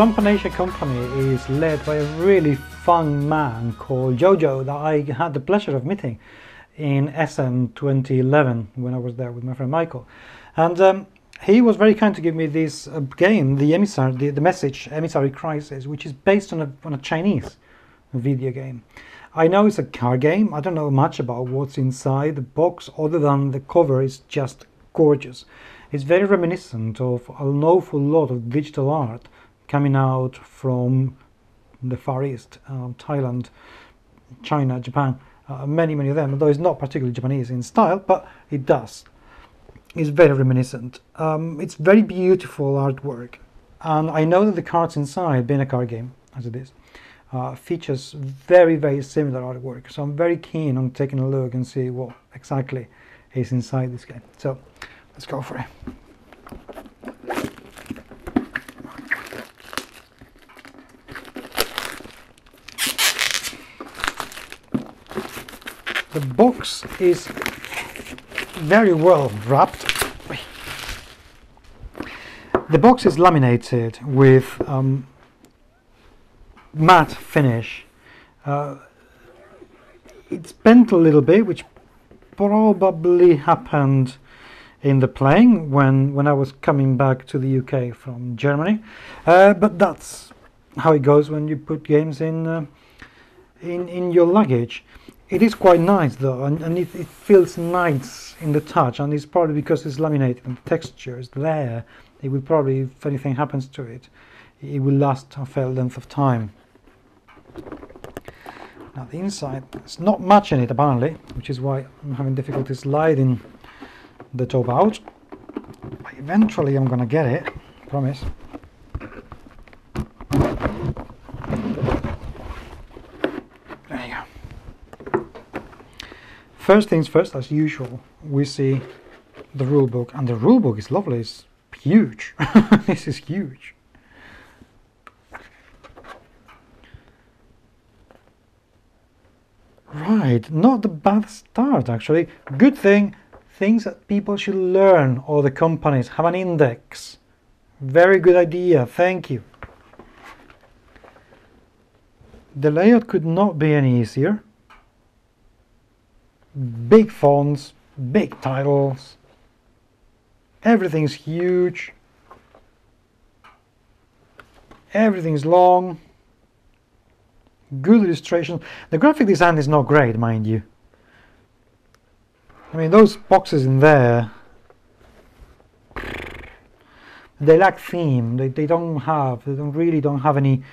Swan Panasia company is led by a really fun man called Jojo that I had the pleasure of meeting in Essen 2011 when I was there with my friend Michael. And he was very kind to give me this game, the Emissary Crisis, which is based on a Chinese video game. I know it's a card game. I don't know much about what's inside the box other than the cover is just gorgeous. It's very reminiscent of an awful lot of digital art coming out from the Far East, Thailand, China, Japan, many of them, although it's not particularly Japanese in style, but it does. It's very reminiscent. It's very beautiful artwork, and I know that the cards inside, being a card game as it is, features very similar artwork, so I'm very keen on taking a look and see what exactly is inside this game. So let's go for it. The box is very well wrapped. The box is laminated with matte finish. It's bent a little bit, which probably happened in the playing when I was coming back to the UK from Germany, but that's how it goes when you put games in your luggage. It is quite nice though, and it feels nice in the touch, and it's probably because it's laminated and the texture is there. It will probably, if anything happens to it, it will last a fair length of time. Now the inside, there's not much in it apparently, which is why I'm having difficulty sliding the top out. But eventually I'm gonna get it, I promise. There you go. First things first, as usual, we see the rulebook, and the rulebook is lovely. It's huge. This is huge. Right, not a bad start actually. Good thing, things that people should learn, or the companies have an index. Very good idea, thank you. The layout could not be any easier. Big fonts, big titles, everything's huge, everything's long, good illustration. The graphic design is not great, mind you. I mean, those boxes in there, they lack theme. They don't really have any.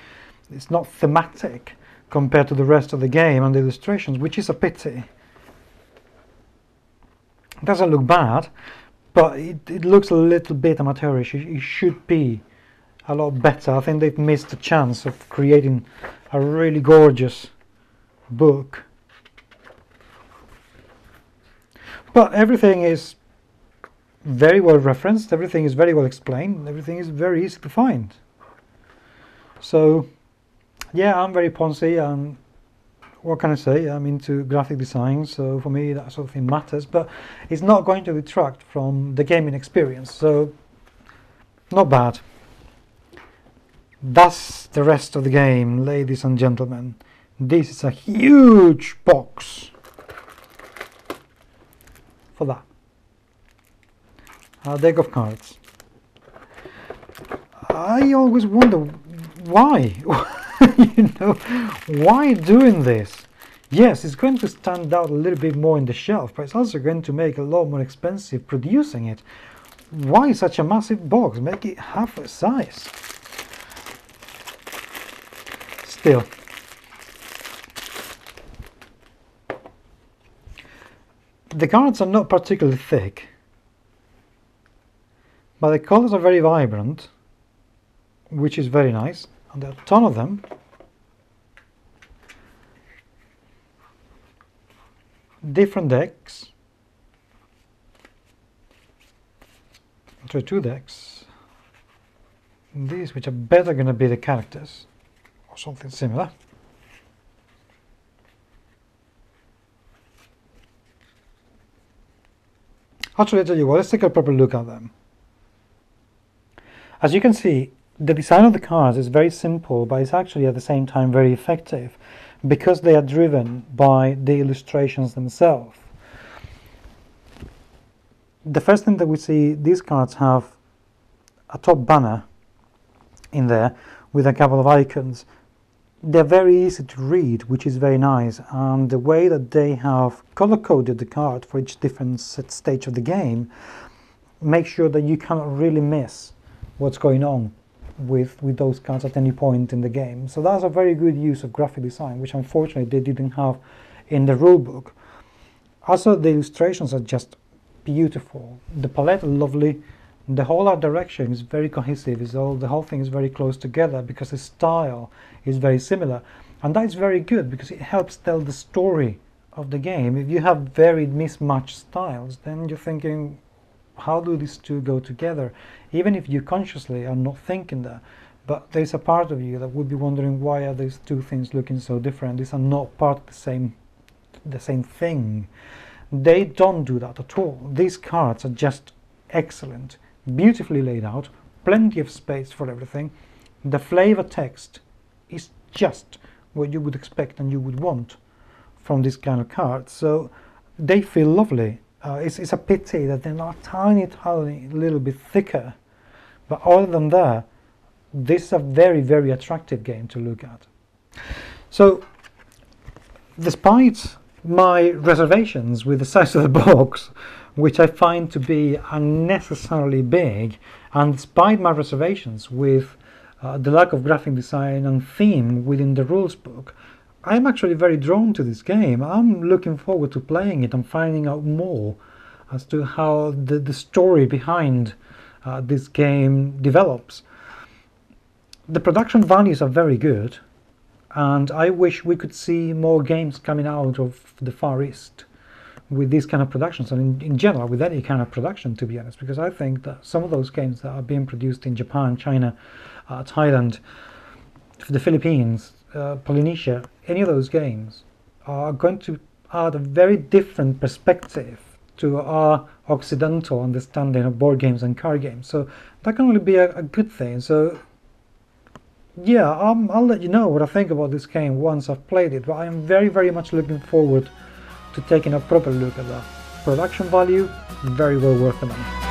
It's not thematic compared to the rest of the game and the illustrations, which is a pity. It doesn't look bad, but it looks a little bit amateurish. It should be a lot better. I think they've missed a chance of creating a really gorgeous book. But everything is very well referenced, everything is very well explained, everything is very easy to find. So yeah, I'm very poncy, and what can I say? I'm into graphic design, so for me that sort of thing matters, but it's not going to detract from the gaming experience, so not bad. That's the rest of the game, ladies and gentlemen. This is a huge box for that. A deck of cards. I always wonder why. You know, why doing this? Yes, it's going to stand out a little bit more in the shelf, but it's also going to make it a lot more expensive producing it. Why such a massive box? Make it half the size. Still, the cards are not particularly thick, but the colors are very vibrant, which is very nice, and there are a ton of them. Different decks. So 2 decks. These, which are better going to be the characters, or something similar. Actually, I tell you what, let's take a proper look at them. As you can see, The design of the cards is very simple, but it's actually at the same time very effective because they are driven by the illustrations themselves. The first thing that we see, these cards have a top banner in there with a couple of icons. They're very easy to read, which is very nice, and the way that they have color-coded the card for each different stage of the game makes sure that you cannot really miss what's going on with those cards at any point in the game. So that's a very good use of graphic design, which unfortunately they didn't have in the rulebook. Also, the illustrations are just beautiful. The palette is lovely. The whole art direction is very cohesive. The whole thing is very close together because the style is very similar, and that is very good because it helps tell the story of the game. If you have very mismatched styles, then you're thinking, how do these two go together? Even if you consciously are not thinking that, but there's a part of you that would be wondering, why are these two things looking so different? These are not part of the same thing. They don't do that at all. These cards are just excellent, beautifully laid out, plenty of space for everything. The flavor text is just what you would expect and you would want from this kind of cards. So they feel lovely. It's a pity that they're not tiny little bit thicker, but other than that, this is a very, very attractive game to look at. So despite my reservations with the size of the box, which I find to be unnecessarily big, and despite my reservations with the lack of graphic design and theme within the rules book, I'm actually very drawn to this game. I'm looking forward to playing it and finding out more as to how the story behind this game develops. The production values are very good, and I wish we could see more games coming out of the Far East with these kind of productions, and in general with any kind of production, to be honest, because I think that some of those games that are being produced in Japan, China, Thailand, the Philippines, Polynesia, any of those games are going to add a very different perspective to our Occidental understanding of board games and card games. So that can only be a good thing. So yeah, I'll let you know what I think about this game once I've played it, but I am very, very much looking forward to taking a proper look at that. Production value, very well worth the money.